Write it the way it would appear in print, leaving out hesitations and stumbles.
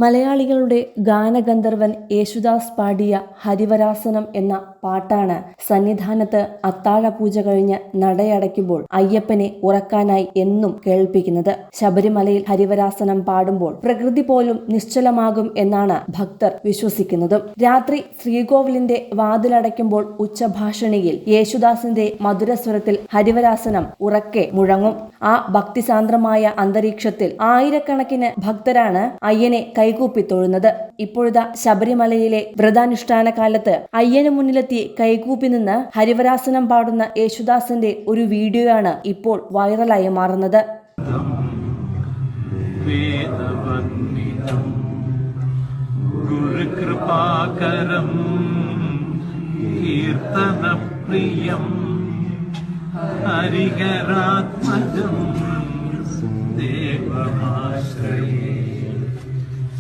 മലയാളികളുടെ ഗാനഗന്ധർവൻ യേശുദാസ് പാടിയ ഹരിവരാസനം എന്ന പാട്ടാണ് സന്നിധാനത്ത് അത്താഴപൂജ കഴിഞ്ഞ് നടയടയ്ക്കുമ്പോൾ അയ്യപ്പനെ ഉറക്കാനായി എന്നും കേൾപ്പിക്കുന്നത്. ശബരിമലയിൽ ഹരിവരാസനം പാടുമ്പോൾ പ്രകൃതി പോലും നിശ്ചലമാകും എന്നാണ് ഭക്തർ വിശ്വസിക്കുന്നതും. രാത്രി ശ്രീകോവിലിന്റെ വാതിലടയ്ക്കുമ്പോൾ ഉച്ചഭാഷണിയിൽ യേശുദാസിന്റെ മധുരസ്വരത്തിൽ ഹരിവരാസനം ഉറക്കെ മുഴങ്ങും. ആ ഭക്തിസാന്ദ്രമായ അന്തരീക്ഷത്തിൽ ആയിരക്കണക്കിന് ഭക്തരാണ് അയ്യനെ കൈകൂപ്പി തൊഴുന്നത്. ഇപ്പോഴത്തെ ശബരിമലയിലെ വ്രതാനുഷ്ഠാന കാലത്ത് അയ്യന് മുന്നിലെത്തി കൈകൂപ്പി നിന്ന് ഹരിവരാസനം പാടുന്ന യേശുദാസിന്റെ ഒരു വീഡിയോയാണ് ഇപ്പോൾ വൈറലായി മാറുന്നത്. ഹരിഹരാത്മജം ദേവമാശ്രയേ